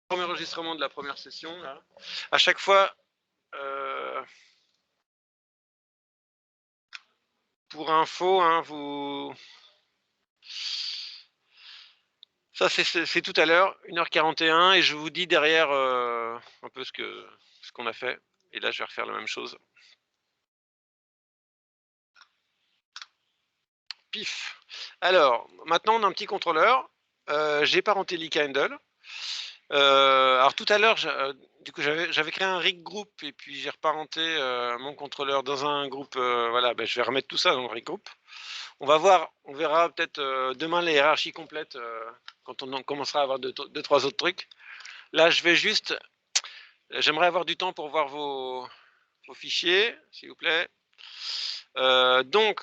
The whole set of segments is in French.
Premier enregistrement de la première session. Là. À chaque fois, pour info, hein, vous... Ça, c'est tout à l'heure, 1h41, et je vous dis derrière un peu ce qu'on a fait. Et là, je vais refaire la même chose. Pif. Alors, maintenant, on a un petit contrôleur. J'ai parenté Lika-Handle. Alors tout à l'heure, du coup, j'avais créé un rig group et puis j'ai reparenté mon contrôleur dans un groupe. Voilà, ben, je vais remettre tout ça dans le rig group. On va voir, on verra peut-être demain les hiérarchies complètes quand on commencera à avoir deux, trois autres trucs. Là, je vais juste, j'aimerais avoir du temps pour voir vos fichiers, s'il vous plaît. Donc,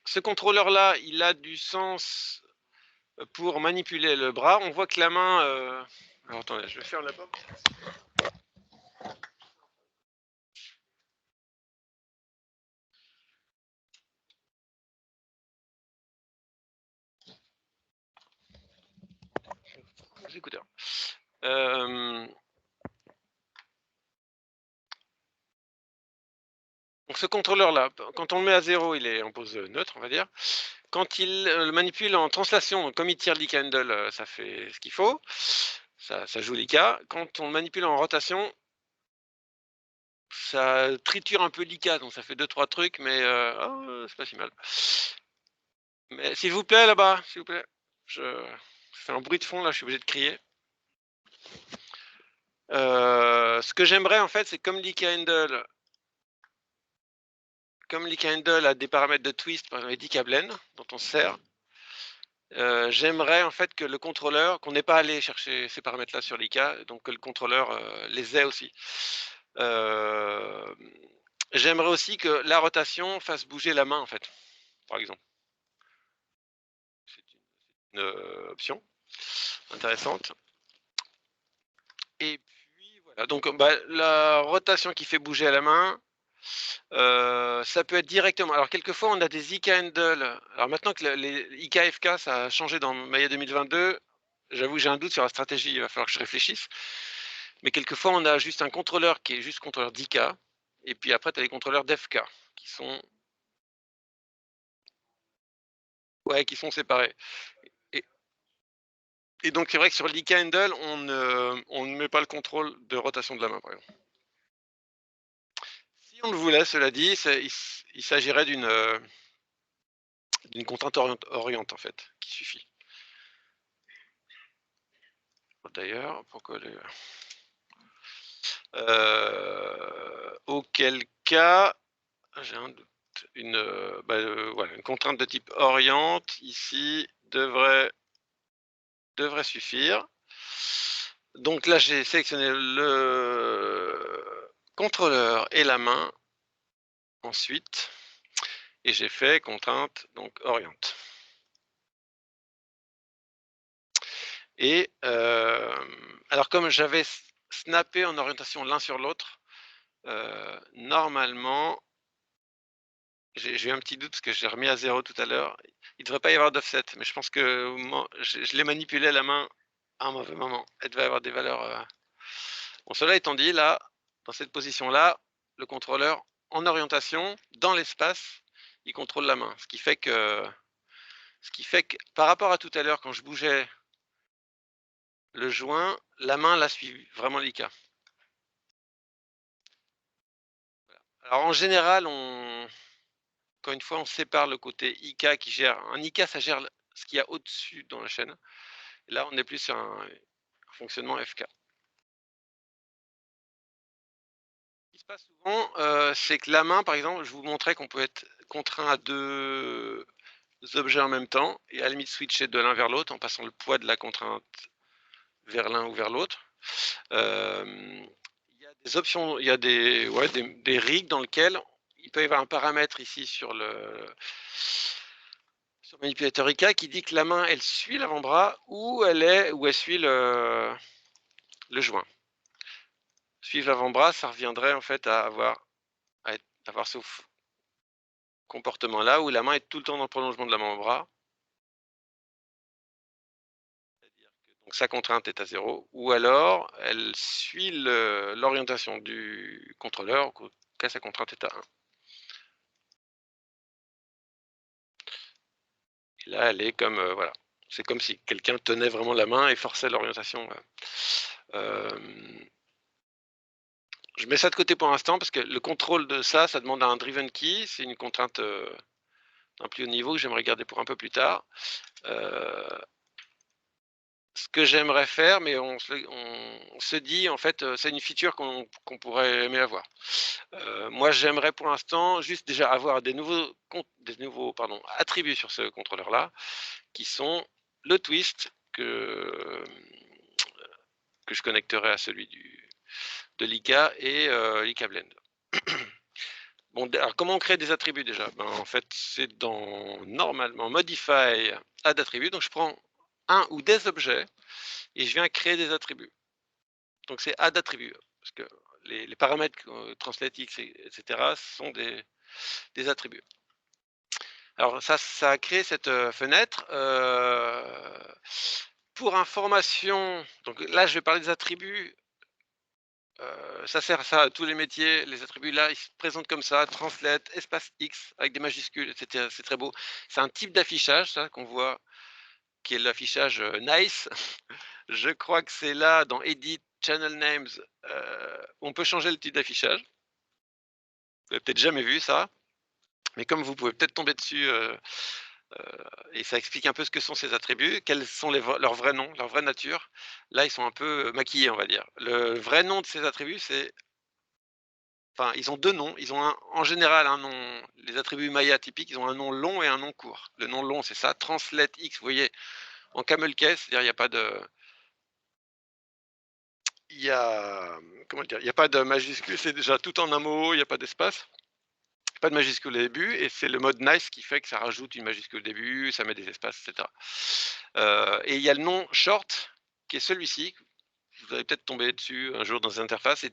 ce contrôleur-là, il a du sens pour manipuler le bras. On voit que la main... Alors, attendez, je vais faire la porte. Les écouteurs. Donc ce contrôleur-là, quand on le met à 0, il est en pose neutre, on va dire. Quand il le manipule en translation, comme il tire l'Ika-Handle, ça fait ce qu'il faut. Ça joue l'Ika. Quand on le manipule en rotation, ça triture un peu l'Ika, donc ça fait 2-3 trucs, mais oh, c'est pas si mal. Mais s'il vous plaît, là-bas, s'il vous plaît. Je fais un bruit de fond, là, je suis obligé de crier. Ce que j'aimerais, en fait, c'est comme l'Ika-Handle a des paramètres de twist, par exemple les Dikablen, dont on se sert, j'aimerais en fait que le contrôleur, qu'on n'ait pas à aller chercher ces paramètres-là sur l'IK, donc que le contrôleur les ait aussi. J'aimerais aussi que la rotation fasse bouger la main, en fait, par exemple. C'est une option intéressante. Et puis voilà, donc bah, la rotation qui fait bouger la main, ça peut être directement. Alors quelquefois on a des IK-Handle. Alors maintenant que les IK-FK ça a changé dans Maya 2022, j'avoue j'ai un doute sur la stratégie, il va falloir que je réfléchisse. Mais quelquefois on a juste un contrôleur qui est juste contrôleur d'IK, et puis après tu as les contrôleurs d'FK qui sont séparés. Et donc c'est vrai que sur l'IK-Handle, on ne met pas le contrôle de rotation de la main par exemple. Si on le voulait, cela dit, il s'agirait d'une contrainte oriente en fait, qui suffit. D'ailleurs, pourquoi les... auquel cas, j'ai un doute. Voilà, une contrainte de type oriente ici devrait suffire. Donc là, j'ai sélectionné le contrôleur et la main ensuite, et j'ai fait contrainte donc oriente. Et alors comme j'avais snappé en orientation l'un sur l'autre, normalement, j'ai eu un petit doute parce que j'ai remis à 0 tout à l'heure. Il ne devrait pas y avoir d'offset, mais je pense que je l'ai manipulé à la main à un mauvais moment. Elle devait avoir des valeurs... Bon, cela étant dit, là, dans cette position-là, le contrôleur, en orientation, dans l'espace, il contrôle la main. Ce qui fait que par rapport à tout à l'heure, quand je bougeais le joint, la main la suit vraiment l'IK. Alors en général, encore une fois, on sépare le côté IK qui gère. Un IK, ça gère ce qu'il y a au-dessus dans la chaîne. Et là, on est plus sur un fonctionnement FK. Ce qui se passe souvent, c'est que la main, par exemple, je vous montrais qu'on peut être contraint à 2 objets en même temps et à la limite switcher de l'un vers l'autre en passant le poids de la contrainte vers l'un ou vers l'autre. Il y a des options, il y a des rigs dans lesquels il peut y avoir un paramètre ici sur le manipulateur IK qui dit que la main elle suit l'avant-bras ou elle suit le joint. Suivre l'avant-bras, ça reviendrait en fait à avoir ce comportement-là où la main est tout le temps dans le prolongement de l'avant-bras. C'est-à-dire que donc sa contrainte est à 0, ou alors elle suit l'orientation du contrôleur, auquel cas sa contrainte est à 1. Et là, elle est comme, voilà, c'est comme si quelqu'un tenait vraiment la main et forçait l'orientation. Je mets ça de côté pour l'instant parce que le contrôle de ça, ça demande un driven key, c'est une contrainte d'un plus haut niveau que j'aimerais garder pour un peu plus tard. Ce que j'aimerais faire, mais on se dit en fait, c'est une feature qu'on pourrait aimer avoir. Moi, j'aimerais pour l'instant juste déjà avoir des nouveaux pardon, attributs sur ce contrôleur-là, qui sont le twist que je connecterai à celui de l'IK et l'IK Blend. Bon, alors comment on crée des attributs déjà? Ben, en fait, c'est normalement Modify Add Attribut. Donc je prends un ou des objets et je viens créer des attributs. Donc c'est Add Attribut, parce que les paramètres TranslateX, etc. sont des attributs. Alors ça a créé cette fenêtre. Pour information, donc là je vais parler des attributs. Ça sert à ça à tous les métiers. Les attributs là, ils se présentent comme ça, translate, espace X avec des majuscules, etc. C'est très beau. C'est un type d'affichage, ça, qu'on voit, qui est l'affichage nice. Je crois que c'est là, dans Edit, Channel Names, on peut changer le type d'affichage. Vous n'avez peut-être jamais vu ça, mais comme vous pouvez peut-être tomber dessus, et ça explique un peu ce que sont ces attributs, quels sont leurs vrais noms, leur vraie nature. Là, ils sont un peu maquillés, on va dire. Le vrai nom de ces attributs, c'est enfin, ils ont deux noms. Ils ont en général un nom, les attributs Maya typiques, ils ont un nom long et un nom court. Le nom long, c'est ça, translate X, vous voyez, en camel case, c'est-à-dire il n'y a pas de. Il y a. Comment dire? Il n'y a pas de majuscule, c'est déjà tout en un mot, il n'y a pas d'espace. Pas de majuscule au début, et c'est le mode nice qui fait que ça rajoute une majuscule au début, ça met des espaces, etc. Et il y a le nom short, qui est celui-ci. Vous allez peut-être tomber dessus un jour dans les interfaces.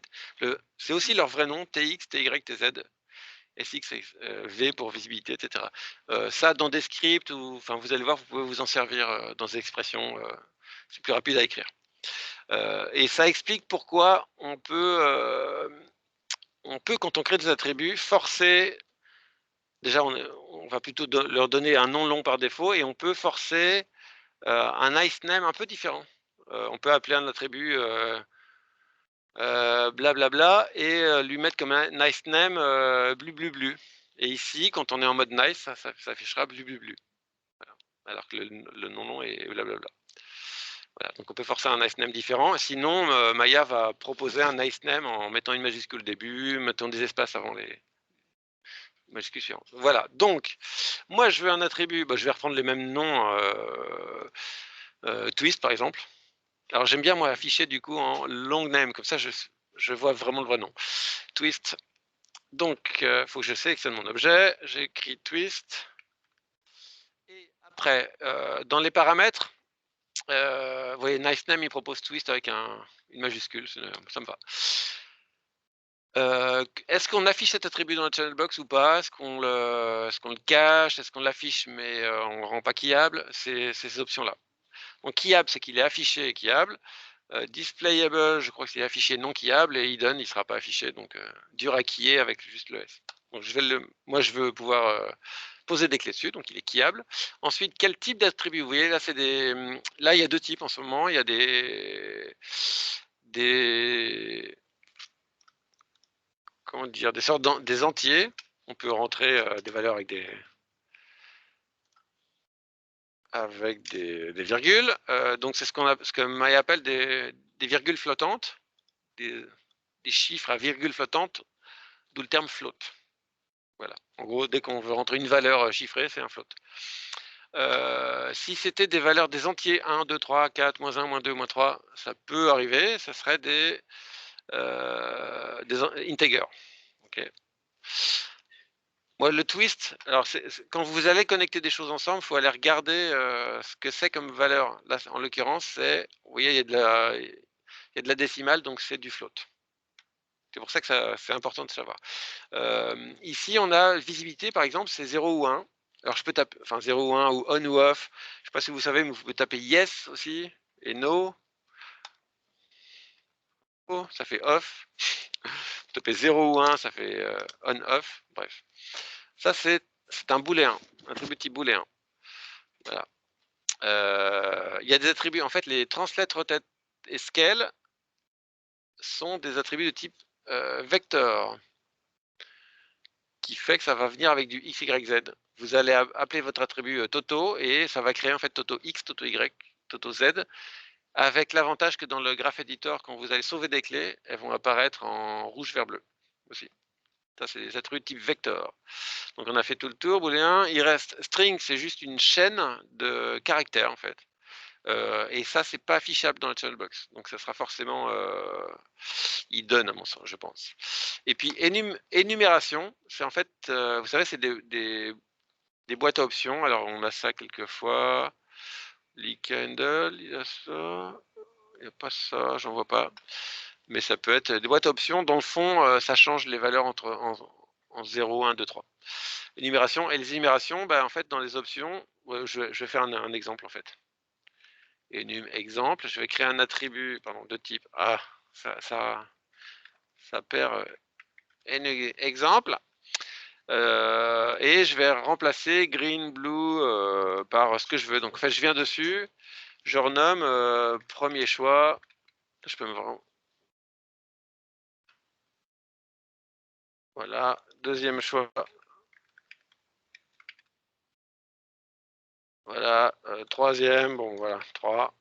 C'est aussi leur vrai nom, TX, TY, TZ. SX, V pour visibilité, etc. Ça, dans des scripts, enfin, vous allez voir, vous pouvez vous en servir dans des expressions. C'est plus rapide à écrire. Et ça explique pourquoi on peut, quand on crée des attributs, forcer. Déjà, on va plutôt leur donner un nom long par défaut, et on peut forcer un nice name un peu différent. On peut appeler un attribut blablabla et lui mettre comme un nice name blu blu blu. Et ici, quand on est en mode nice, ça s'affichera blu blu blu. Voilà. Alors que le nom long est blablabla. Voilà, donc on peut forcer un nice name différent. Sinon, Maya va proposer un nice name en mettant une majuscule au début, mettant des espaces avant les majuscules suivantes. Voilà, donc moi je veux un attribut, je vais reprendre les mêmes noms, twist par exemple. Alors j'aime bien moi afficher du coup en long name, comme ça je vois vraiment le vrai nom. Twist. Donc il faut que je sélectionne mon objet, j'écris twist. Et après, dans les paramètres, vous voyez nice name il propose twist avec une majuscule, ça me va. Est-ce qu'on affiche cet attribut dans la channel box ou pas? Est-ce qu'on le cache? Est-ce qu'on l'affiche mais on le rend pas keyable? C'est ces options-là. Donc keyable, c'est qu'il est affiché et keyable. Displayable, je crois que c'est affiché non keyable, et hidden, il ne sera pas affiché, donc dur à keyer avec juste le S. Donc moi je veux pouvoir poser des clés dessus, donc il est keyable. Ensuite, quel type d'attribut? Vous voyez là, là il y a deux types en ce moment. Il y a comment dire, des sortes des entiers. On peut rentrer des valeurs avec des virgules. Donc c'est ce que Maya appelle des virgules flottantes, des chiffres à virgule flottante, d'où le terme float. Voilà. En gros, dès qu'on veut rentrer une valeur chiffrée, c'est un float. Si c'était des valeurs des entiers 1, 2, 3, 4, moins 1, moins 2, moins 3, ça peut arriver, ça serait des integers. Okay. Moi, le twist, alors quand vous allez connecter des choses ensemble, il faut aller regarder ce que c'est comme valeur. Là, en l'occurrence, vous voyez, il y a de la décimale, donc c'est du float. C'est pour ça que c'est important de savoir. Ici, on a visibilité, par exemple, c'est 0 ou 1. Alors, je peux taper, enfin 0 ou 1 ou on ou off. Je ne sais pas si vous savez, mais vous pouvez taper yes aussi. Et no, ça fait off. Taper 0 ou 1, ça fait on-off. Bref. Ça, c'est un booléen, un attribut type booléen. Voilà. Il y a des attributs, en fait, les translate, rotate et scale sont des attributs de type vecteur, qui fait que ça va venir avec du x, y, z. Vous allez appeler votre attribut Toto et ça va créer en fait Toto x, Toto y, Toto z, avec l'avantage que dans le graph editor, quand vous allez sauver des clés, elles vont apparaître en rouge, vert, bleu aussi. Ça, c'est des attributs de type vecteur. Donc on a fait tout le tour, booléen. Il reste string, c'est juste une chaîne de caractères en fait. Et ça, c'est pas affichable dans la channelbox. Donc ça sera forcément il donne à mon sens, je pense. Et puis énumération, c'est en fait, vous savez, c'est des boîtes à options. Alors on a ça quelquefois. Leakhandle, il y a ça. Il n'y a pas ça, j'en vois pas. Mais ça peut être des boîtes à options. Dans le fond, ça change les valeurs en 0, 1, 2, 3. Énumération. Et les énumérations, bah, en fait, dans les options, je vais faire un exemple en fait. Enum exemple, je vais créer un attribut de type. Ah, ça perd exemple. Et je vais remplacer green, blue par ce que je veux. Donc en fait, je viens dessus, je renomme premier choix. Je peux me voilà, deuxième choix. Voilà, troisième, bon voilà, 3.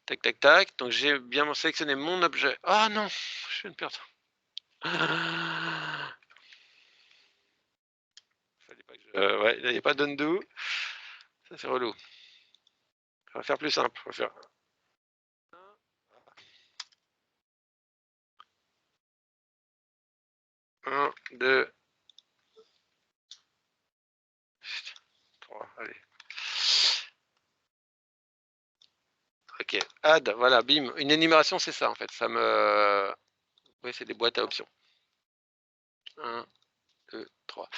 Tac, tac, tac. Donc j'ai bien sélectionné mon objet. Ah non, je viens de perdre. Fallait pas que ouais, il n'y a pas d'undo. Ça c'est relou. On va faire plus simple. On va faire 1, 2, 3. Allez. Ok, add, voilà, bim. Une énumération, c'est ça en fait. Ça me. Oui, c'est des boîtes à options. 1, 2, 3.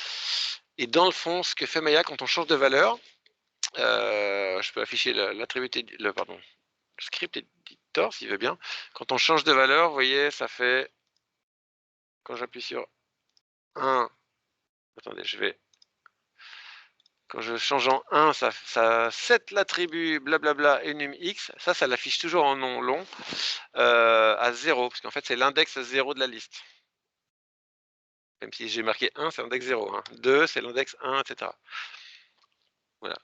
Et dans le fond, ce que fait Maya quand on change de valeur, je peux afficher l'attribut, le script editor s'il veut bien. Quand on change de valeur, vous voyez, ça fait. Quand j'appuie sur 1, attendez, je vais. Quand je change en 1, ça set l'attribut blablabla enum x. Ça l'affiche toujours en nom long à 0, parce qu'en fait, c'est l'index 0 de la liste. Même si j'ai marqué 1, c'est l'index 0. 2, c'est l'index 1, etc. Voilà.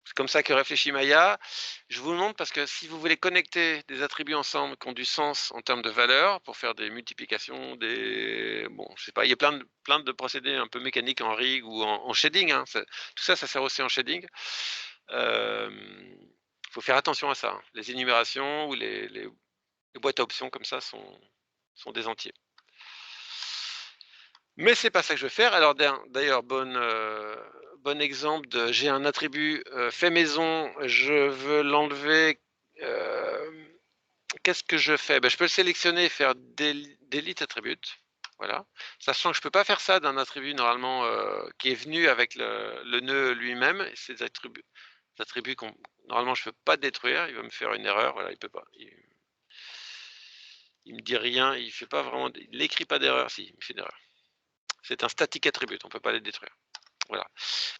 C'est comme ça que réfléchit Maya. Je vous le montre parce que si vous voulez connecter des attributs ensemble qui ont du sens en termes de valeur, pour faire des multiplications, bon, je sais pas, il y a plein de procédés un peu mécaniques en rig ou en shading. Tout ça sert aussi en shading. Faut faire attention à ça. Les énumérations ou les boîtes à options comme ça sont des entiers. Mais c'est pas ça que je vais faire. Alors d'ailleurs, bon exemple de j'ai un attribut fait maison, je veux l'enlever. Qu'est-ce que je fais? Je peux le sélectionner et faire delete attribute. Voilà. Sachant que je peux pas faire ça d'un attribut normalement qui est venu avec le nœud lui-même. Ces attributs qu'on normalement je peux pas détruire. Il va me faire une erreur. Voilà, il peut pas. Il me dit rien. Il fait pas vraiment. Il n'écrit pas d'erreur. Si, il me fait une erreur. C'est un static attribute, on ne peut pas les détruire. Voilà.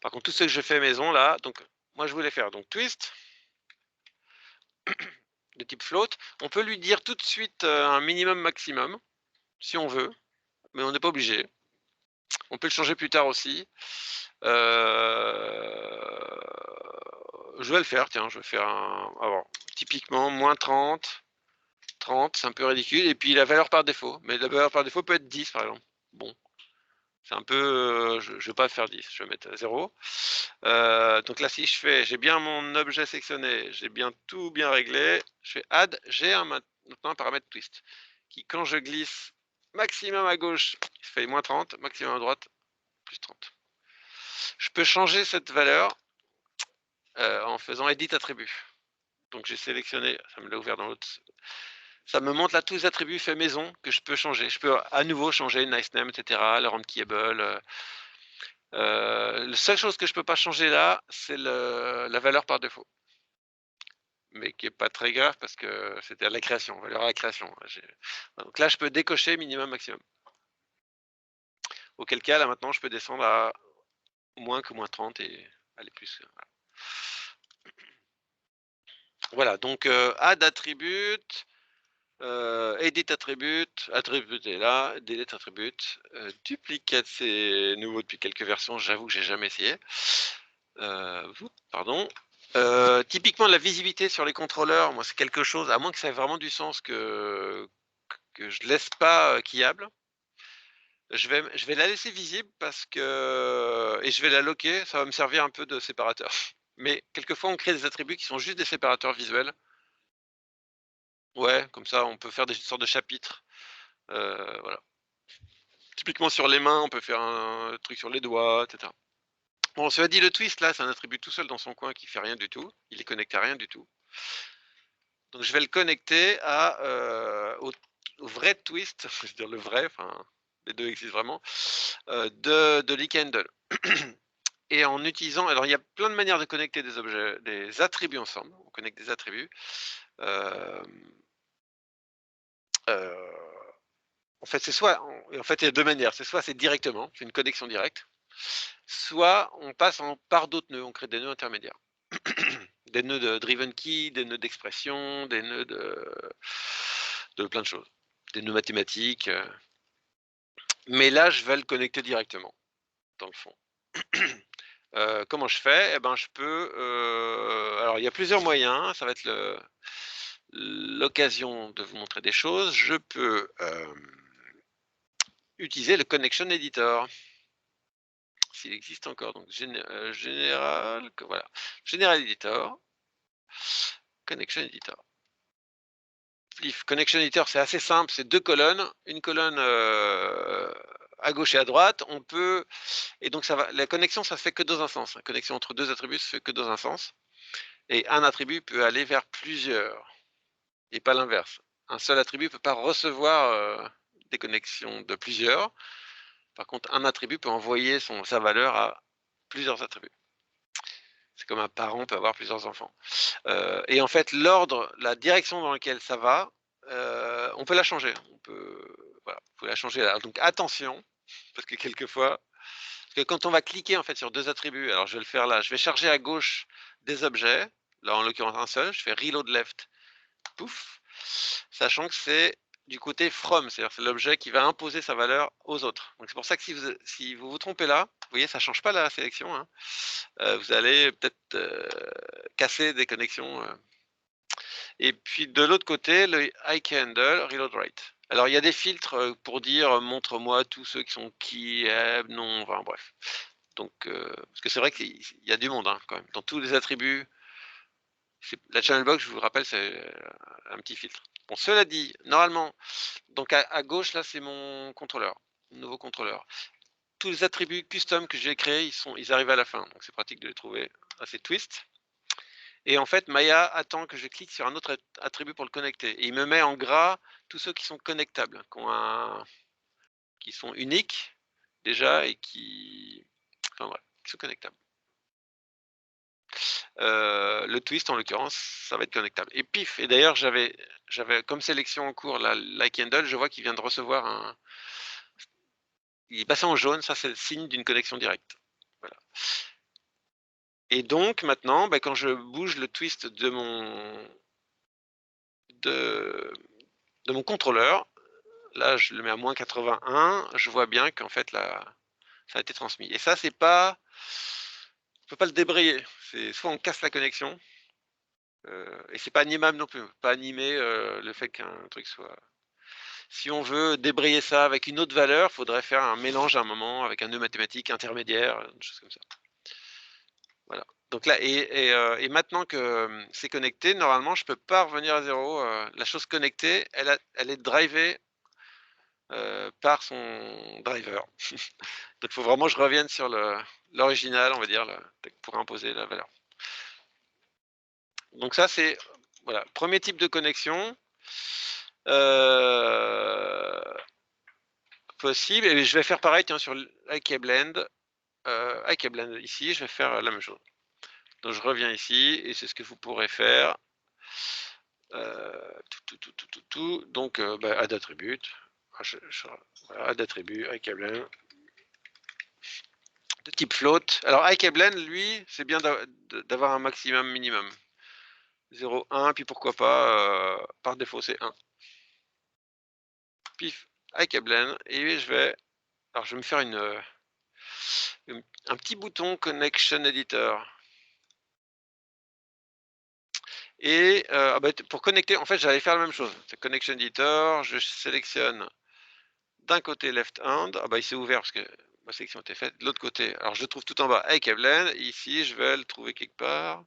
Par contre, tout ce que je fais maison là, donc moi je voulais faire donc twist de type float. On peut lui dire tout de suite un minimum maximum si on veut, mais on n'est pas obligé. On peut le changer plus tard aussi. Je vais le faire, tiens, je vais faire alors, typiquement moins 30, 30, c'est un peu ridicule, et puis la valeur par défaut. Mais la valeur par défaut peut être 10 par exemple. Bon. C'est un peu, je ne vais pas faire 10, je vais mettre 0. Donc là, si j'ai bien mon objet sélectionné, j'ai tout bien réglé, je fais add, j'ai maintenant un paramètre twist, qui quand je glisse maximum à gauche, il fait moins 30, maximum à droite, plus 30. Je peux changer cette valeur en faisant edit attribut. Donc j'ai sélectionné, ça me l'a ouvert dans l'autre. Ça me montre là tous les attributs faits maison que je peux changer. Je peux à nouveau changer nice name, etc., le rand keyable. La seule chose que je peux pas changer là, c'est la valeur par défaut. mais qui est pas très grave parce que c'était à la création, valeur à la création. Donc là, je peux décocher minimum, maximum. Auquel cas, là, maintenant, je peux descendre à moins que moins 30 et aller plus. Voilà, donc add attribute, edit attribute, attribute est là, delete attribute, duplicate c'est nouveau depuis quelques versions, j'avoue que j'ai jamais essayé. Pardon. Typiquement la visibilité sur les contrôleurs, moi c'est quelque chose, à moins que ça ait vraiment du sens que je laisse pas quillable. Je vais la laisser visible parce que et je vais la loquer, ça va me servir un peu de séparateur. Mais quelquefois on crée des attributs qui sont juste des séparateurs visuels. Ouais, comme ça on peut faire des sortes de chapitres. Voilà. Typiquement sur les mains, on peut faire un truc sur les doigts, etc. Bon, cela dit, le twist là, c'est un attribut tout seul dans son coin qui fait rien du tout. Il est connecté à rien du tout. Donc je vais le connecter au vrai twist, je veux dire le vrai, enfin les deux existent vraiment, de Leakhandle. Et en utilisant, alors il y a plein de manières de connecter des objets, des attributs ensemble. On connecte des attributs. En fait, il y a deux manières. C'est soit c'est directement, c'est une connexion directe, soit on passe par d'autres nœuds, on crée des nœuds intermédiaires. Des nœuds de driven key, des nœuds d'expression, des nœuds de plein de choses. Des nœuds mathématiques. Mais là, je vais le connecter directement, dans le fond. Comment je fais? Eh ben, je peux. Alors, il y a plusieurs moyens. Ça va être l'occasion de vous montrer des choses. Je peux utiliser le Connection Editor. S'il existe encore. Donc, Général. Voilà. General Editor. Connection Editor. Connection Editor, c'est assez simple. C'est deux colonnes. Une colonne à gauche et à droite. On peut. Et donc, ça va. La connexion, ça se fait que dans un sens. La connexion entre deux attributs se fait que dans un sens. Et un attribut peut aller vers plusieurs, et pas l'inverse. Un seul attribut ne peut pas recevoir des connexions de plusieurs. Par contre, un attribut peut envoyer sa valeur à plusieurs attributs. C'est comme un parent peut avoir plusieurs enfants. Et en fait, l'ordre, la direction dans laquelle ça va, on peut la changer. Voilà, vous pouvez la changer là. Donc attention, parce que quelquefois, parce que quand on va cliquer en fait sur deux attributs, alors je vais le faire là, je vais charger à gauche des objets, là en l'occurrence un seul, je fais reload left, pouf, sachant que c'est du côté from, c'est-à-dire c'est l'objet qui va imposer sa valeur aux autres. Donc c'est pour ça que si vous vous trompez là, vous voyez, ça change pas la sélection, hein. Vous allez peut-être casser des connexions. Et puis de l'autre côté, le IKhandle, reload right. Alors il y a des filtres pour dire montre-moi tous ceux qui sont non, enfin bref. Donc parce que c'est vrai qu'il y a du monde hein, quand même. Dans tous les attributs, la channel box, je vous le rappelle, c'est un petit filtre. Bon, cela dit, normalement, donc à gauche là, c'est mon contrôleur, nouveau contrôleur. Tous les attributs custom que j'ai créés, ils arrivent à la fin, donc c'est pratique de les trouver assez twist. Et en fait, Maya attend que je clique sur un autre attribut pour le connecter. Et il me met en gras tous ceux qui sont connectables, qui sont uniques déjà et enfin, voilà, qui sont connectables. Le twist, en l'occurrence, ça va être connectable. Et pif, et d'ailleurs, j'avais comme sélection en cours la Leakhandle, je vois qu'il vient de recevoir il est passé en jaune, ça c'est le signe d'une connexion directe. Voilà. Et donc maintenant, quand je bouge le twist de mon contrôleur, là je le mets à moins 81, je vois bien qu'en fait là, ça a été transmis. Et ça, c'est pas, on peut pas le débrayer. C'est soit on casse la connexion, et c'est pas animable non plus. Pas animer le fait qu'un truc soit. Si on veut débrayer ça avec une autre valeur, il faudrait faire un mélange à un moment avec un nœud mathématique intermédiaire, une chose comme ça. Voilà. Donc là, et maintenant que c'est connecté, normalement, je peux pas revenir à zéro. La chose connectée, elle est drivée par son driver. Donc il faut vraiment que je revienne sur l'original, on va dire, pour imposer la valeur. Donc ça, c'est voilà, premier type de connexion possible. Et je vais faire pareil tiens, sur IKblend. IKblend ici, je vais faire la même chose. Donc je reviens ici, et c'est ce que vous pourrez faire. Donc, bah, add attribute. Ah, voilà, add attribut, iCablen de type float. Alors iCablen, lui, c'est bien d'avoir un maximum minimum. 0, 1, puis pourquoi pas, par défaut c'est 1. Pif, iCablen, et je vais me faire un petit bouton Connection Editor. Et pour connecter, en fait, j'allais faire la même chose. C'est Connection Editor, je sélectionne d'un côté left hand. Ah bah il s'est ouvert parce que ma sélection était faite. De l'autre côté, alors je le trouve tout en bas, iCablen. Ici, je vais le trouver quelque part.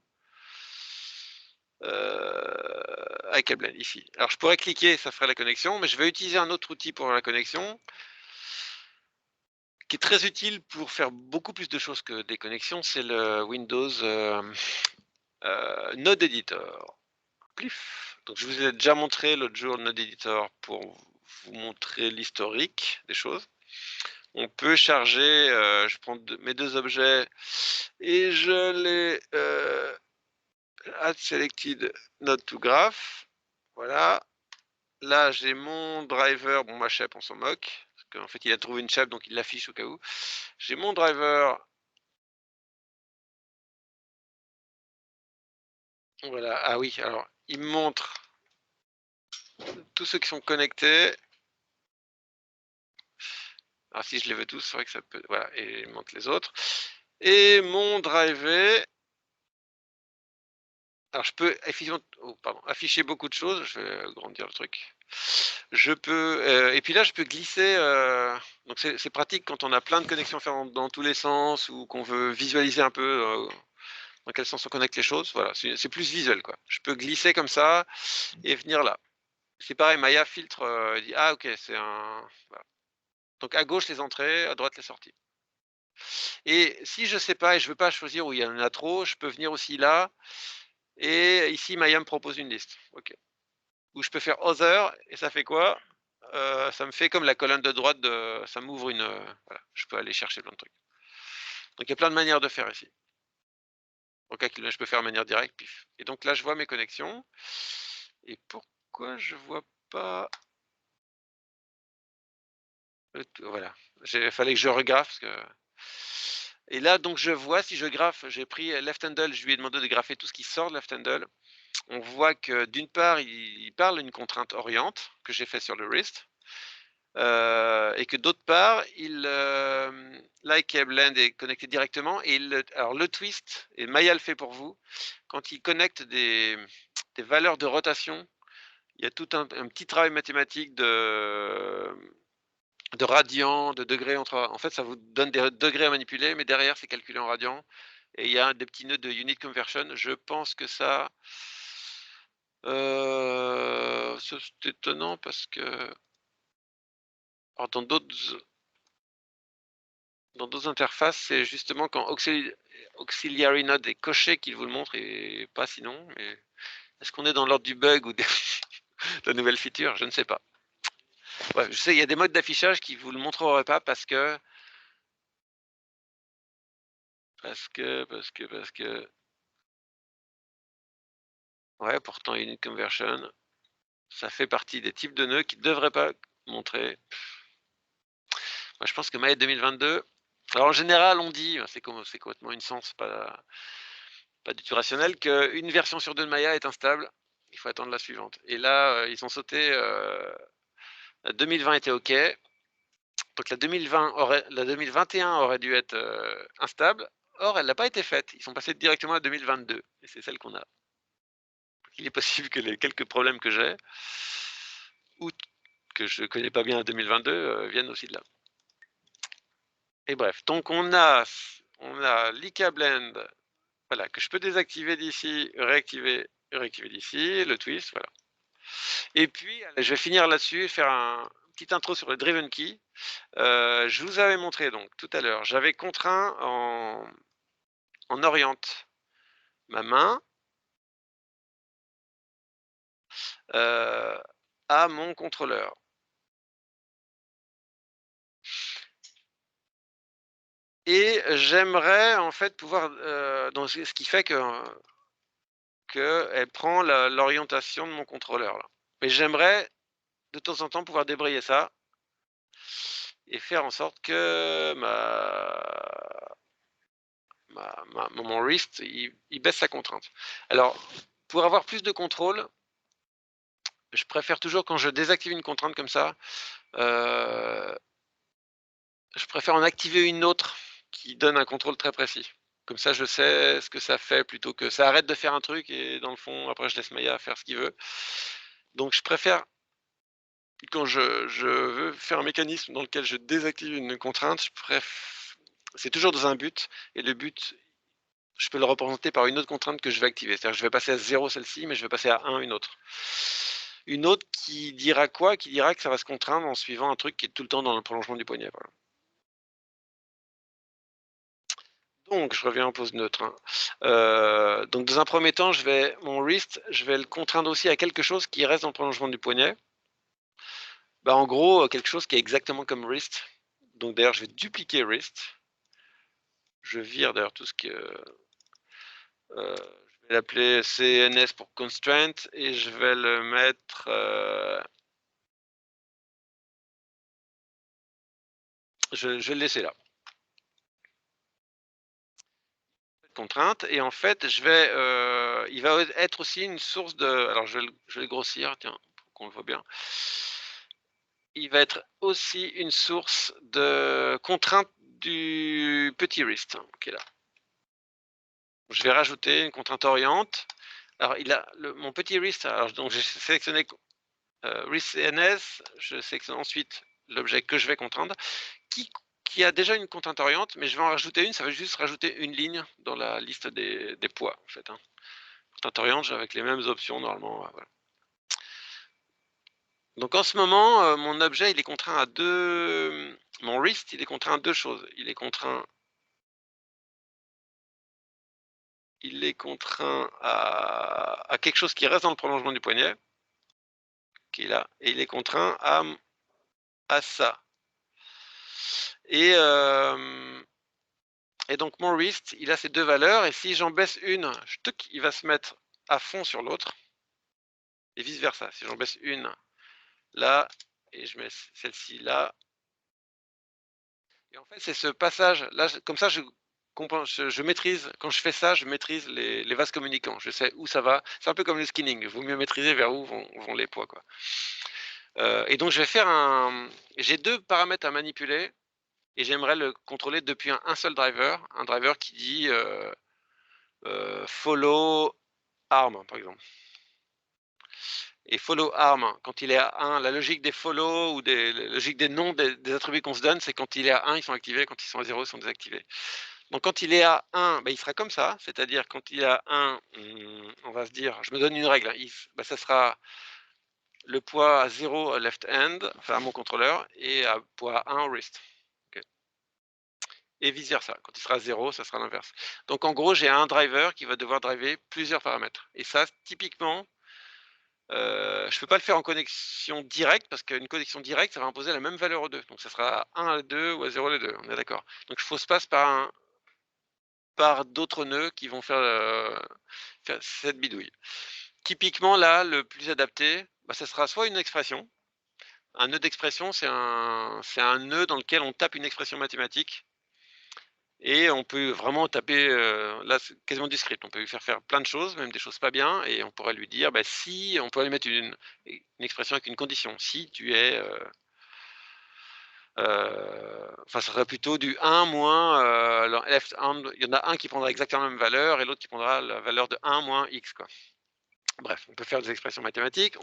iCablen, ici. Alors je pourrais cliquer, ça ferait la connexion, mais je vais utiliser un autre outil pour la connexion, qui est très utile pour faire beaucoup plus de choses que des connexions, c'est le Windows Node Editor. Plif. Donc je vous ai déjà montré l'autre jour Node Editor pour vous montrer l'historique des choses. On peut charger, je prends mes deux objets et je les add selected node to graph. Voilà. Là, j'ai mon driver. Bon, ma shape, on s'en moque. Parce qu'en fait, il a trouvé une shape, donc il l'affiche au cas où. J'ai mon driver. Voilà. Ah oui, alors, il me montre tous ceux qui sont connectés. Alors, si je les veux tous, c'est vrai que ça peut. Voilà, et il montre les autres. Et mon driver. Alors, je peux afficher beaucoup de choses. Je vais agrandir le truc. Je peux, et puis là, je peux glisser. Donc, c'est pratique quand on a plein de connexions faire dans tous les sens ou qu'on veut visualiser un peu dans quel sens on connecte les choses. Voilà, c'est plus visuel, quoi. Je peux glisser comme ça et venir là. C'est pareil, Maya filtre, dit ah ok, c'est un. Voilà. Donc à gauche les entrées, à droite les sorties. Et si je sais pas et je veux pas choisir où il y en a trop, je peux venir aussi là. Et ici, Maya me propose une liste. Ok. Où je peux faire Other et ça fait quoi? Ça me fait comme la colonne de droite ça m'ouvre une. Voilà, je peux aller chercher plein de trucs. Donc il y a plein de manières de faire ici. Donc je peux faire de manière directe, pif. Et donc là, je vois mes connexions. Et pourquoi je vois pas. Voilà. Il fallait que je regraffe. Parce que. Et là, donc je vois si je graffe, j'ai pris left handle, je lui ai demandé de graffer tout ce qui sort de left handle. On voit que d'une part, il parle d'une contrainte oriente que j'ai fait sur le wrist. Et que d'autre part, iCablen est connecté directement. Et alors le twist, et Maya le fait pour vous, quand il connecte des valeurs de rotation, il y a tout un petit travail mathématique de radians, de degrés entre. En fait, ça vous donne des degrés à manipuler, mais derrière, c'est calculé en radians. Et il y a des petits nœuds de unit conversion. Je pense que ça. C'est étonnant parce que. Alors, dans d'autres interfaces, c'est justement quand Auxiliary Node est coché qu'il vous le montre et pas sinon. Mais est-ce qu'on est dans l'ordre du bug ou de la nouvelle feature? Je ne sais pas. Ouais, je sais, il y a des modes d'affichage qui vous le montreraient pas parce que. Ouais, pourtant Unit Conversion, ça fait partie des types de nœuds qui ne devraient pas montrer. Moi, je pense que Maya 2022. Alors en général, on dit, c'est complètement une sens, pas du tout rationnel, qu'une version sur deux de Maya est instable. Il faut attendre la suivante. Et là, ils ont sauté. 2020 était OK. Donc la 2021 aurait dû être instable. Or, elle n'a pas été faite. Ils sont passés directement à 2022. Et c'est celle qu'on a. Il est possible que les quelques problèmes que j'ai, ou que je ne connais pas bien à 2022, viennent aussi de là. Et bref, donc on a l'ICABlend, voilà, que je peux désactiver d'ici, réactiver d'ici, le twist, voilà. Et puis, je vais finir là-dessus, faire un petit intro sur le driven key. Je vous avais montré donc tout à l'heure, j'avais contraint en oriente ma main à mon contrôleur. Et j'aimerais en fait pouvoir, donc ce qui fait que qu'elle prend l'orientation de mon contrôleur là. Mais j'aimerais de temps en temps pouvoir débrayer ça et faire en sorte que mon wrist il baisse sa contrainte. Alors, pour avoir plus de contrôle, je préfère toujours quand je désactive une contrainte comme ça, je préfère en activer une autre qui donne un contrôle très précis. Comme ça, je sais ce que ça fait plutôt que ça arrête de faire un truc et dans le fond, après je laisse Maya faire ce qu'il veut. Donc je préfère quand je veux faire un mécanisme dans lequel je désactive une contrainte, c'est toujours dans un but et le but, je peux le représenter par une autre contrainte que je vais activer. C'est-à-dire que je vais passer à 0 celle-ci, mais je vais passer à 1 une autre. Une autre qui dira quoi? Qui dira que ça va se contraindre en suivant un truc qui est tout le temps dans le prolongement du poignet, voilà. Donc je reviens en pose neutre, hein. Donc dans un premier temps, mon wrist, je vais le contraindre aussi à quelque chose qui reste dans le prolongement du poignet. Bah, en gros, quelque chose qui est exactement comme wrist. Donc d'ailleurs, je vais dupliquer wrist. Je vire d'ailleurs tout ce que, je vais l'appeler CNS pour constraint et je vais le mettre, je vais le laisser là. Contrainte et en fait, il va être aussi une source de alors je vais le grossir, tiens, pour qu'on le voit bien. Il va être aussi une source de contrainte du petit wrist, hein, qui est là. Je vais rajouter une contrainte oriente. Alors mon petit wrist, alors donc j'ai sélectionné wrist CNS, je sélectionne ensuite l'objet que je vais contraindre, qui a déjà une contrainte oriente, mais je vais en rajouter une, ça va juste rajouter une ligne dans la liste des poids, en fait, hein. Contrainte oriente, avec les mêmes options normalement, voilà. Donc en ce moment, mon objet, il est contraint à mon wrist, il est contraint à 2 choses. Il est contraint à quelque chose qui reste dans le prolongement du poignet, qui est là, et il est contraint à ça. Et donc mon wrist, il a ces 2 valeurs et si j'en baisse une, il va se mettre à fond sur l'autre et vice versa. Si j'en baisse une là et je mets celle-ci là. Et en fait, c'est ce passage là, comme ça je maîtrise, quand je fais ça, je maîtrise les vases communicants. Je sais où ça va. C'est un peu comme le skinning, il vaut mieux maîtriser vers où vont les poids, quoi. Et donc je vais faire j'ai 2 paramètres à manipuler et j'aimerais le contrôler depuis un seul driver, un driver qui dit, follow arm, par exemple. Et follow arm, quand il est à 1, la logique des follow ou la logique des noms des attributs qu'on se donne, c'est quand il est à 1, ils sont activés, quand ils sont à 0, ils sont désactivés. Donc quand il est à 1, bah, il sera comme ça, c'est-à-dire quand il est à 1, on va se dire, je me donne une règle, hein, bah, ça sera le poids à 0 left hand, enfin à mon contrôleur, et à poids à 1 wrist. Okay. Et vice versa, quand il sera à 0, ça sera l'inverse. Donc en gros, j'ai un driver qui va devoir driver plusieurs paramètres. Et ça, typiquement, je ne peux pas le faire en connexion directe, parce qu'une connexion directe, ça va imposer la même valeur aux deux. Donc ça sera à 1 les 2 ou à 0 les 2, on est d'accord. Donc il faut que je passe par d'autres nœuds qui vont faire cette bidouille. Typiquement, là, le plus adapté, bah, ça sera soit une expression. Un nœud d'expression, c'est un nœud dans lequel on tape une expression mathématique et on peut vraiment taper, là, c'est quasiment du script. On peut lui faire plein de choses, même des choses pas bien et on pourrait lui dire, bah, si on pourrait lui mettre une expression avec une condition. Si tu es, enfin, ça serait plutôt du 1 moins, left hand, il y en a un qui prendra exactement la même valeur et l'autre qui prendra la valeur de 1 moins x, quoi. Bref, on peut faire des expressions mathématiques,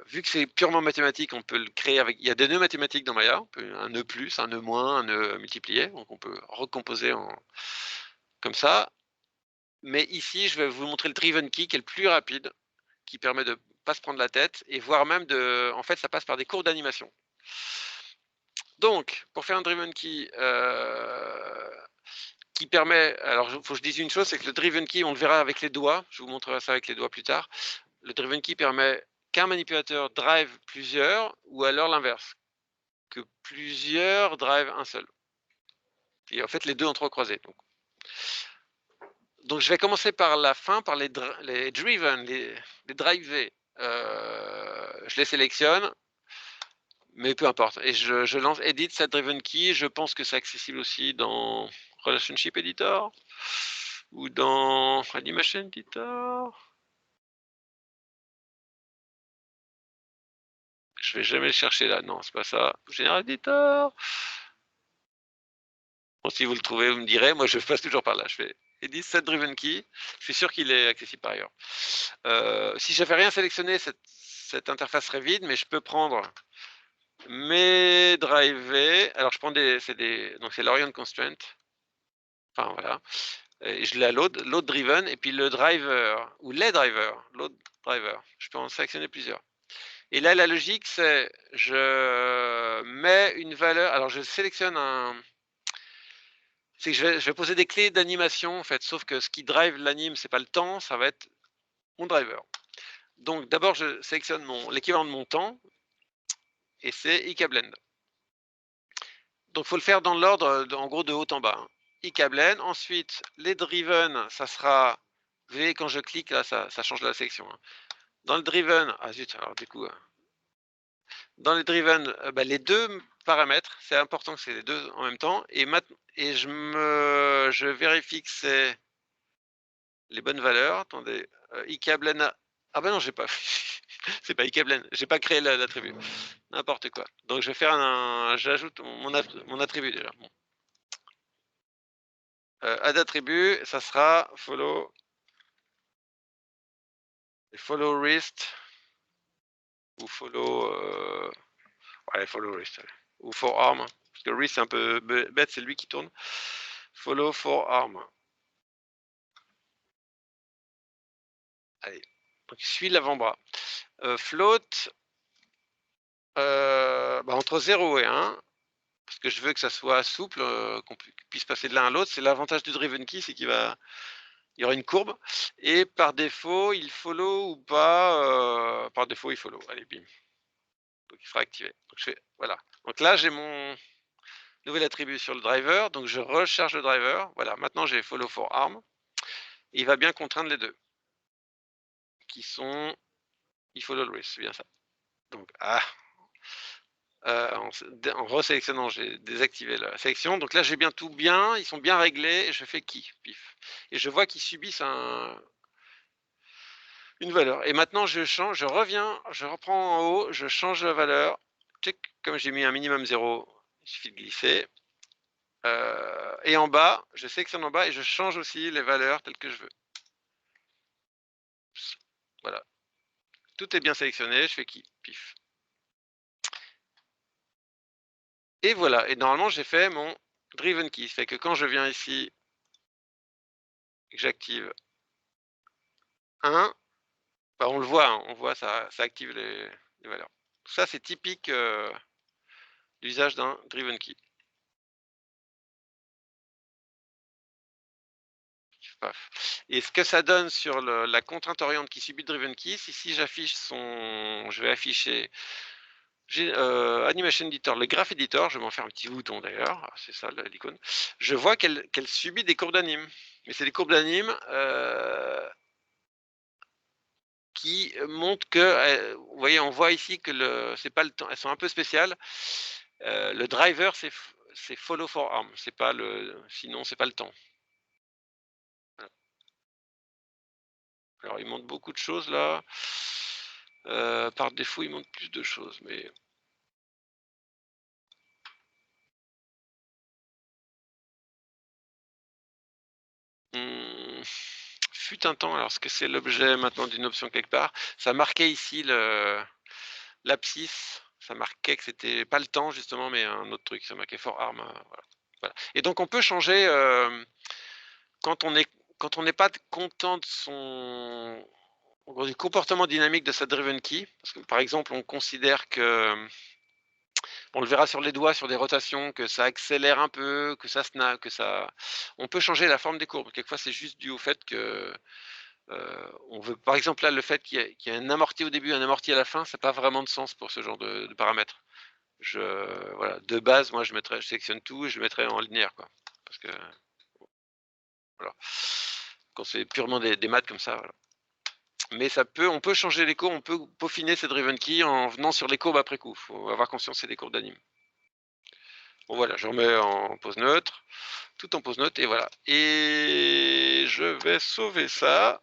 vu que c'est purement mathématique, on peut le créer il y a des nœuds mathématiques dans Maya, un nœud plus, un nœud moins, un nœud multiplié, donc on peut recomposer comme ça. Mais ici, je vais vous montrer le driven key qui est le plus rapide, qui permet de pas se prendre la tête et voire même en fait, ça passe par des courbes d'animation. Donc, pour faire un driven key, qui permet, alors il faut que je dise une chose, c'est que le driven key, on le verra avec les doigts, je vous montrerai ça avec les doigts plus tard. Le driven key permet qu'un manipulateur drive plusieurs, ou alors l'inverse, que plusieurs drive un seul. Et en fait, les deux entrecroisés. Donc. Donc je vais commencer par la fin, par les driven, les drivés. Je les sélectionne, mais peu importe. Et je lance Edit Set Driven Key. Je pense que c'est accessible aussi dans Relationship Editor ou dans Animation Editor. Je vais jamais le chercher là. Non, c'est pas ça. General Editor. Bon, si vous le trouvez, vous me direz. Moi, je passe toujours par là. Je fais Edit Set Driven Key. Je suis sûr qu'il est accessible par ailleurs. Si j'avais rien sélectionné, cette interface serait vide, mais je peux prendre mes drivers. Alors, je prends donc c'est l'Orient Constraint. Enfin, voilà. Et je la load driven, et puis le driver, ou les drivers, load driver. Je peux en sélectionner plusieurs. Et là, la logique, c'est je mets une valeur. Alors, je sélectionne c'est que je vais poser des clés d'animation, en fait, sauf que ce qui drive l'anime, c'est pas le temps, ça va être mon driver. Donc, d'abord, je sélectionne l'équivalent de mon temps, et c'est IKBlend. Donc, il faut le faire dans l'ordre, en gros, de haut en bas. IKBlend. Ensuite, les driven, ça sera. Vous voyez, quand je clique, là, ça change la section. Dans le driven, ah zut, alors du coup, dans les driven, les deux paramètres, c'est important que c'est les deux en même temps. Et je vérifie que c'est les bonnes valeurs. Attendez, IKBlend. Ah ben non, j'ai pas. C'est pas IKBlend, j'ai pas créé l'attribut. N'importe quoi. Donc je vais faire j'ajoute mon attribut déjà. Bon. Add attribut, ça sera follow wrist ou follow wrist, ou forearm, parce que wrist c'est un peu bête, c'est lui qui tourne. Follow forearm. Allez, donc suis l'avant-bras. Float entre 0 et 1, parce que je veux que ça soit souple, qu'on puisse passer de l'un à l'autre. C'est l'avantage du driven key, c'est qu'il y aura une courbe, et par défaut il follow ou pas, par défaut il follow. Allez, bim, donc il sera activé. Donc je fais voilà, donc là j'ai mon nouvel attribut sur le driver, donc je recharge le driver. Voilà, maintenant j'ai follow for arm, et il va bien contraindre les deux qui sont follow le wrist, c'est bien ça. Donc en resélectionnant, j'ai désactivé la sélection. Donc là j'ai bien tout ils sont bien réglés, et je fais key, pif, et je vois qu'ils subissent une valeur. Et maintenant je change, je reviens, je reprends en haut, je change la valeur. Check, comme j'ai mis un minimum 0, il suffit de glisser. Et en bas, je sélectionne en bas et je change aussi les valeurs telles que je veux. Voilà. Tout est bien sélectionné, je fais qui pif. Et voilà. Et normalement, j'ai fait mon driven key. Ça fait que quand je viens ici et que j'active 1, on le voit, hein, on voit, ça active les valeurs. Ça, c'est typique d'usage d'un driven key. Et ce que ça donne sur la contrainte oriente qui subit driven key, c'est si j'affiche je vais afficher Animation Editor, le Graph Editor, je vais m'en faire un petit bouton d'ailleurs, c'est ça l'icône. Je vois qu'elle subit des courbes d'anime, mais c'est des courbes d'anime qui montrent que, vous voyez, on voit ici que c'est pas le temps, elles sont un peu spéciales. Le driver c'est follow for arm, c'est pas sinon c'est pas le temps. Alors, il montre beaucoup de choses là. Par défaut, il montre plus de choses, mais. Fut un temps, alors ce que c'est l'objet maintenant d'une option quelque part, ça marquait ici l'abscisse, ça marquait que c'était pas le temps justement, mais un autre truc, ça marquait for arm. Voilà. Et donc on peut changer quand on n'est pas content du comportement dynamique de sa driven key, parce que par exemple on considère que on le verra sur les doigts, sur des rotations, que ça accélère un peu, que ça snap, on peut changer la forme des courbes. Quelquefois c'est juste dû au fait que on veut, par exemple là, le fait qu'il y ait un amorti au début, un amorti à la fin, ça n'a pas vraiment de sens pour ce genre de paramètres. Voilà, de base, moi je sélectionne tout et je le mettrai en linéaire, quoi. Parce que voilà. quand c'est purement des maths comme ça, voilà. Mais on peut changer les courbes, on peut peaufiner ces driven key en venant sur les courbes après coup. Il faut avoir conscience que c'est des courbes d'anime. Bon voilà, je remets en pause neutre, tout en pause neutre, et voilà. Et je vais sauver ça.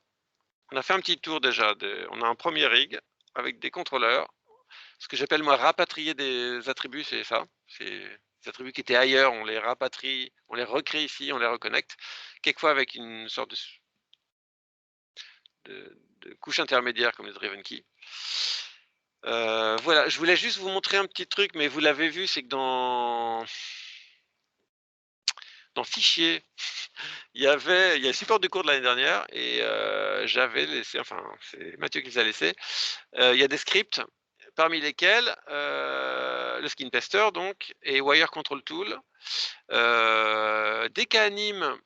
On a fait un petit tour déjà, on a un premier rig avec des contrôleurs. Ce que j'appelle moi rapatrier des attributs, c'est ça. C'est des attributs qui étaient ailleurs, on les rapatrie, on les recrée ici, on les reconnecte. Quelquefois avec une sorte de couche intermédiaire comme les driven key. Voilà, je voulais juste vous montrer un petit truc, mais vous l'avez vu, c'est que dans Fichier, il y a le support du cours de l'année dernière, et j'avais laissé, enfin c'est Mathieu qui les a laissés, il y a des scripts parmi lesquels le skin pester donc, et wire control tool. Decanim,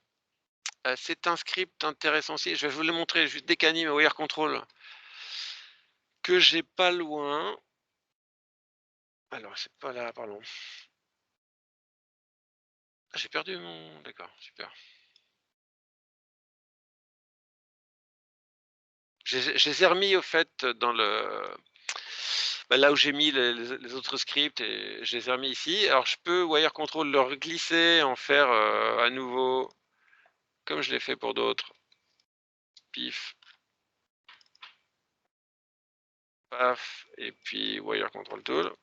c'est un script intéressant aussi, je vais vous le montrer, juste Decanim et wire control, que j'ai pas loin. Alors c'est pas là, pardon. Ah, j'ai perdu mon... D'accord, super. Je les ai remis au fait dans le... là où j'ai mis les autres scripts, et je les ai remis ici. Alors je peux wire control leur glisser, en faire à nouveau, comme je l'ai fait pour d'autres. Pif. Paf. Et puis wire control tool.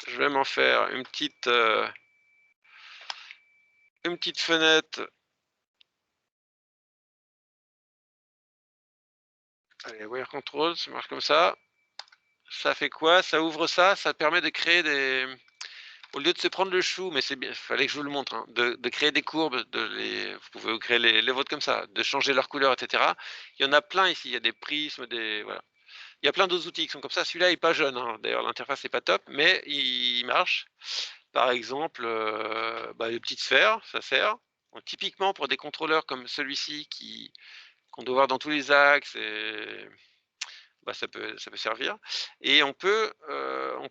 Je vais m'en faire une petite fenêtre. Allez, wire control, ça marche comme ça. Ça fait quoi? Ça ouvre ça, ça permet de créer des... Au lieu de se prendre le chou, mais c'est bien, fallait que je vous le montre, hein, de créer des courbes, vous pouvez créer les vôtres comme ça, de changer leur couleur, etc. Il y en a plein ici, il y a des prismes, voilà. Il y a plein d'autres outils qui sont comme ça. Celui-là n'est pas jeune, hein. D'ailleurs l'interface n'est pas top, mais il marche. Par exemple, les petites sphères, ça sert. Donc, typiquement pour des contrôleurs comme celui-ci qu'on doit voir dans tous les axes, et ça peut servir. Et on peut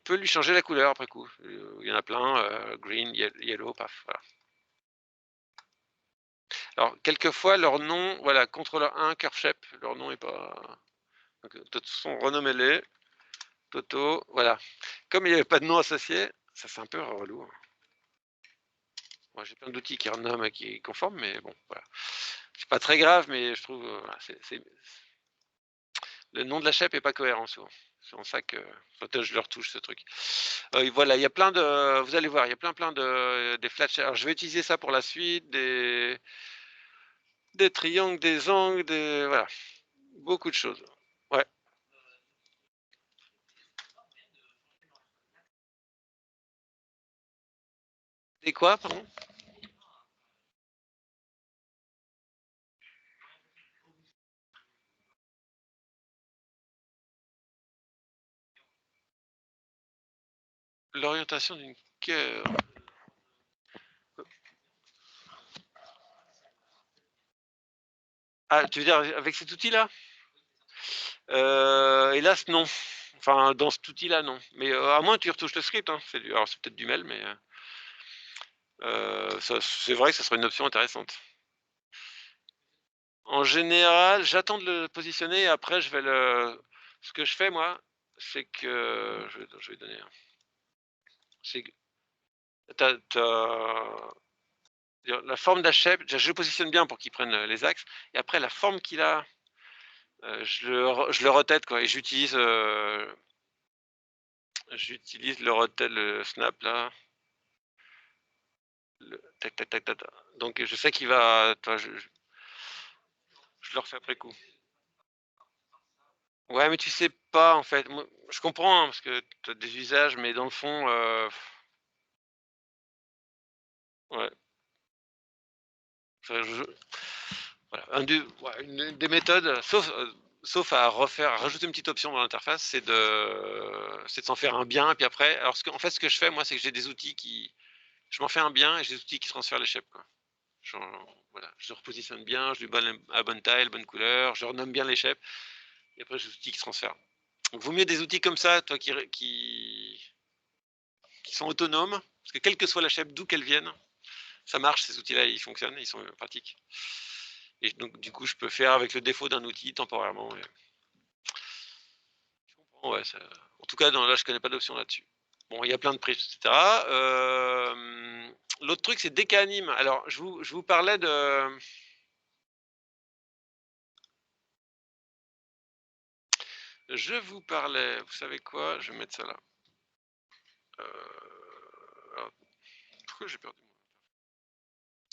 lui changer la couleur après coup. Il y en a plein, green, yellow, paf, voilà. Alors, quelquefois, leur nom, voilà, contrôleur 1, curve shape, leur nom est pas... Donc, de toute façon, renommez-les. Toto, voilà. Comme il n'y avait pas de nom associé, ça c'est un peu relou, hein. Moi, j'ai plein d'outils qui renomment et qui conforment, mais bon, voilà. C'est pas très grave, mais je trouve, voilà, le nom de la shape est pas cohérent souvent. C'est en ça que je leur touche ce truc. Voilà, il y a plein de, vous allez voir, il y a plein des flat shapes. Alors, je vais utiliser ça pour la suite, des triangles, des angles, voilà, beaucoup de choses. Ouais. Et quoi, pardon? L'orientation d'une cœur. Ah, tu veux dire avec cet outil-là? Hélas, non. Enfin, dans cet outil-là, non. Mais à moins que tu retouches le script, hein. Alors, c'est peut-être du mail, mais c'est vrai que ça serait une option intéressante. En général, j'attends de le positionner, et après, ce que je fais, moi, c'est que... Je vais donner... C'est que la forme d'HF, je le positionne bien pour qu'il prenne les axes, et après, la forme qu'il a, je le rotate, quoi, et j'utilise le rotate, le snap, là. Tac, tac, tac, tac, tac. Donc je sais qu'il va... je le refais après coup. Ouais, mais tu sais pas, en fait. Moi, je comprends, hein, parce que tu as des usages, mais dans le fond... ouais. Voilà. Une des méthodes, sauf à rajouter une petite option dans l'interface, c'est de s'en faire un bien, et puis après... Alors, en fait, ce que je fais, moi, c'est que j'ai des outils qui... Je m'en fais un bien, et j'ai des outils qui transfèrent les shapes, quoi. Voilà, je repositionne bien, je lui donne la bonne taille, la bonne couleur, je renomme bien les shapes, et après j'ai des outils qui se transfèrent. Donc vaut mieux des outils comme ça, toi, qui sont autonomes, parce que quelle que soit la shape, d'où qu'elle vienne, ça marche, ces outils-là, ils fonctionnent, ils sont pratiques. Et donc du coup, je peux faire avec le défaut d'un outil temporairement. Je comprends, ouais, en tout cas, là, je connais pas d'option là-dessus. Bon, il y a plein de prises, et cetera. L'autre truc, c'est DKAnime. Alors, je vous parlais de vous savez quoi? Je vais mettre ça là. Alors, pourquoi j'ai perdu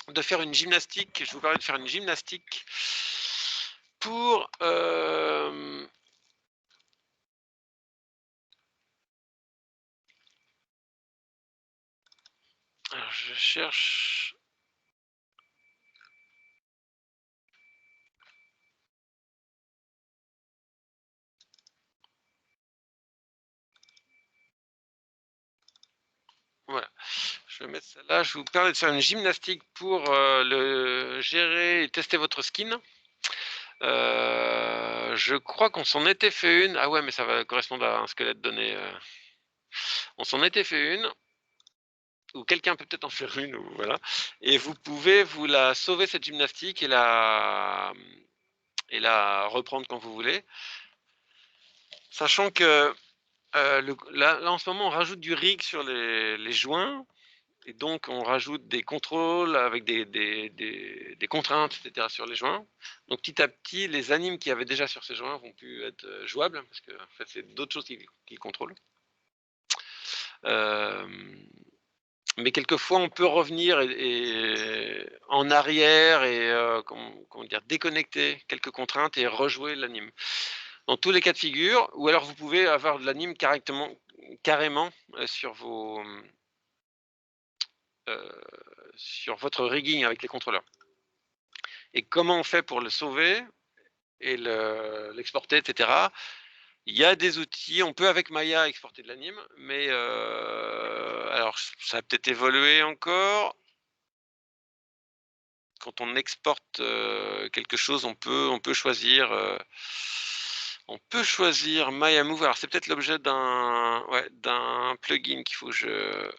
de faire une gymnastique. Je vous parlais de faire une gymnastique pour alors je cherche. Voilà, je vais mettre ça là. Je vous parlais de faire une gymnastique pour gérer et tester votre skin. Je crois qu'on s'en était fait une. Ah ouais, mais ça va correspondre à un squelette donné. On s'en était fait une, ou quelqu'un peut peut-être en faire une, ou voilà. Et vous pouvez vous la sauver cette gymnastique et la reprendre quand vous voulez. Sachant que là, en ce moment, on rajoute du rig sur les joints. Et donc, on rajoute des contrôles avec des contraintes, etc. sur les joints. Donc, petit à petit, les animes qu'il y avait déjà sur ces joints vont plus être jouables, parce que en fait, c'est d'autres choses qui contrôlent. Euh, mais quelquefois, on peut revenir en arrière et comment dire, déconnecter quelques contraintes et rejouer l'anime. Dans tous les cas de figure, ou alors vous pouvez avoir de l'anime carrément sur votre rigging avec les contrôleurs. Et comment on fait pour le sauver et l'exporter, etc. Il y a des outils, on peut avec Maya exporter de l'anime, mais alors ça a peut-être évolué encore. Quand on exporte quelque chose, on peut choisir Maya Move. Alors c'est peut-être l'objet d'un plugin qu'il faut que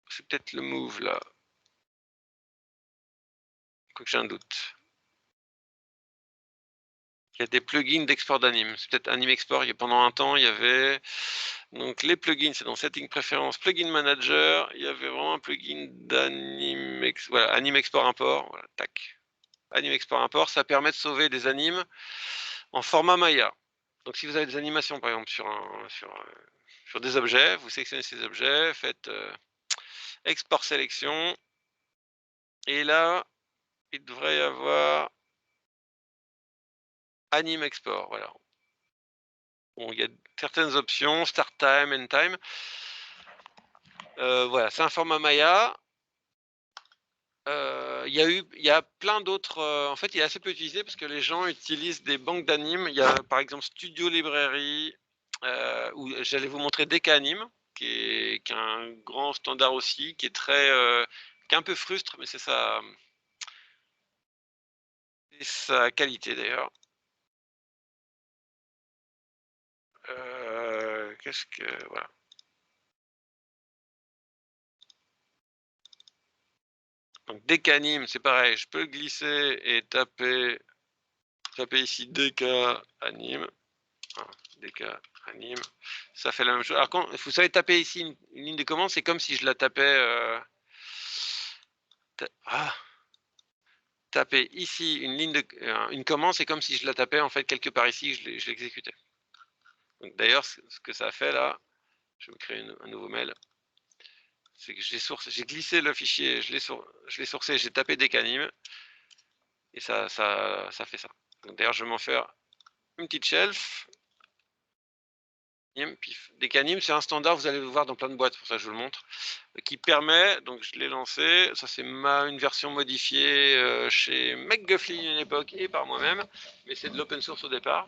c'est peut-être le Move là. Quoique j'ai un doute. Il y a des plugins d'export d'anime. C'est peut-être Anime Export. Pendant un temps, il y avait donc les plugins, c'est dans Settings Préférences, Plugin Manager. Il y avait vraiment un plugin d'Anime voilà, Anime Export Import. Voilà, tac. Anime Export Import, ça permet de sauver des animes en format Maya. Donc si vous avez des animations, par exemple, sur des objets, vous sélectionnez ces objets, faites Export Sélection. Et là, il devrait y avoir Anime Export. Voilà. Bon, il y a certaines options, Start Time, End Time. Voilà, c'est un format Maya. Il y a plein d'autres. En fait, il est assez peu utilisé parce que les gens utilisent des banques d'animes. Il y a par exemple Studio Librairie, où j'allais vous montrer DKAnime, qui est un grand standard aussi, qui est un peu frustre, mais c'est sa qualité d'ailleurs. Voilà. Donc DKAnime, c'est pareil, je peux glisser et taper ici DKAnime. DKAnime, ça fait la même chose. Alors quand vous savez taper ici une ligne de commande, c'est comme si je la tapais. Taper ici une commande, c'est comme si je la tapais en fait quelque part ici, je l'exécutais. D'ailleurs, ce que ça a fait là, je vais me créer un nouveau mail. C'est que j'ai glissé le fichier, je l'ai sourcé, j'ai tapé DKAnime et ça fait ça. D'ailleurs, je vais m'en faire une petite shelf. DKAnime, c'est un standard, vous allez le voir dans plein de boîtes, pour ça que je vous le montre, qui permet, donc je l'ai lancé, ça c'est une version modifiée chez McGuffin à une époque et par moi-même, mais c'est de l'open source au départ,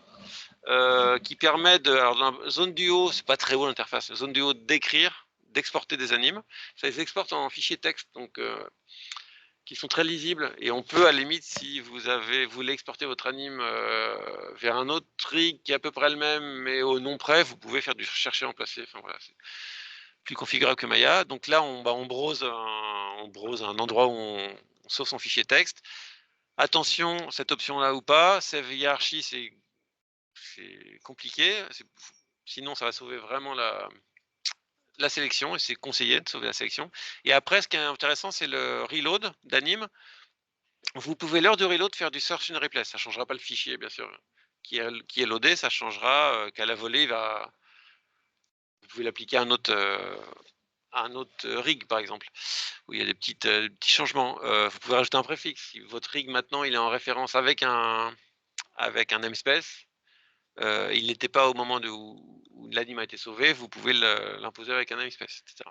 qui permet alors dans Zone Duo, c'est pas très haut l'interface, Zone Duo d'exporter des animes, ça les exporte en fichier texte, donc qui sont très lisibles, et on peut à la limite, si vous voulez exporter votre anime vers un autre rig qui est à peu près le même mais au nom près, vous pouvez faire du chercher remplacer. Enfin voilà, c'est plus configurable que Maya. Donc là on browse un endroit où on sauve son fichier texte. attention, cette option-là ou pas. Save hiérarchie, c'est compliqué, sinon ça va sauver vraiment la sélection et c'est conseillé de sauver la sélection. Et après, ce qui est intéressant, c'est le reload d'Anime. Vous pouvez, lors du reload, faire du search and replace. Ça ne changera pas le fichier, bien sûr, qui est loadé. Ça changera qu'à la volée, vous pouvez l'appliquer à un autre rig, par exemple, où il y a des petits changements. Vous pouvez rajouter un préfixe. Si votre rig, maintenant, il est en référence avec un namespace, il n'était pas au moment où l'anime a été sauvé, vous pouvez l'imposer avec un namespace, etc.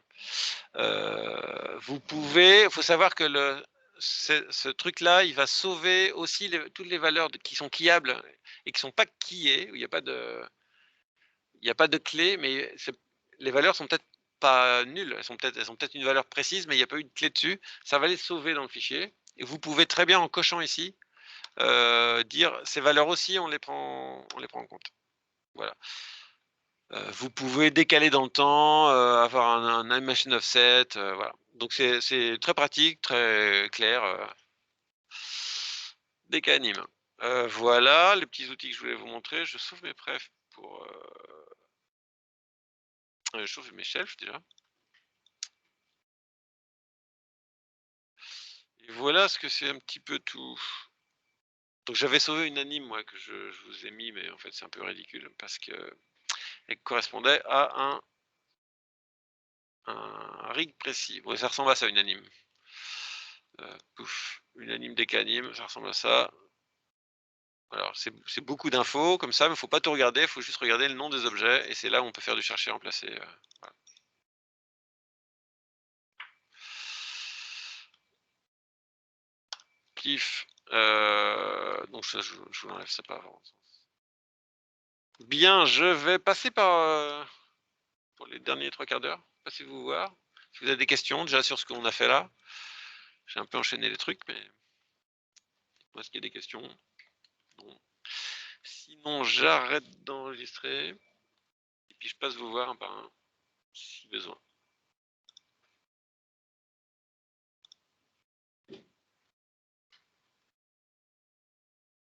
Il faut savoir que ce truc-là, il va sauver aussi toutes les valeurs qui sont quillables et qui ne sont pas keyées, où il n'y a pas de clé, mais les valeurs sont peut-être pas nulles, elles ont peut-être une valeur précise, mais il n'y a pas eu de clé dessus. Ça va les sauver dans le fichier. Et vous pouvez très bien, en cochant ici, dire ces valeurs aussi, on les prend en compte. Voilà. Vous pouvez décaler dans le temps, avoir un animation offset, voilà. Donc c'est très pratique, très clair. Dès qu'anime. Voilà les petits outils que je voulais vous montrer. Je sauve mes prefs pour. Je sauve mes shelves déjà. Et voilà ce que c'est un petit peu tout. Donc j'avais sauvé une anime moi que je vous ai mis, mais en fait c'est un peu ridicule parce que elle correspondait à un rig précis. Ouais, ça ressemble à ça une anime. Pouf, une anime des canimes, ça ressemble à ça. Alors c'est beaucoup d'infos comme ça, mais il ne faut pas tout regarder, il faut juste regarder le nom des objets et c'est là où on peut faire du chercher remplacer. Voilà. Pif. Donc ça, je vous l'enlève, c'est pas avant. Bien, je vais passer pour les derniers 3/4 d'heure. Passez-vous voir. Si vous avez des questions déjà sur ce qu'on a fait là. J'ai un peu enchaîné les trucs, mais dites-moi s'il y a des questions. Non. Sinon, j'arrête d'enregistrer. Et puis je passe vous voir un par un, si besoin.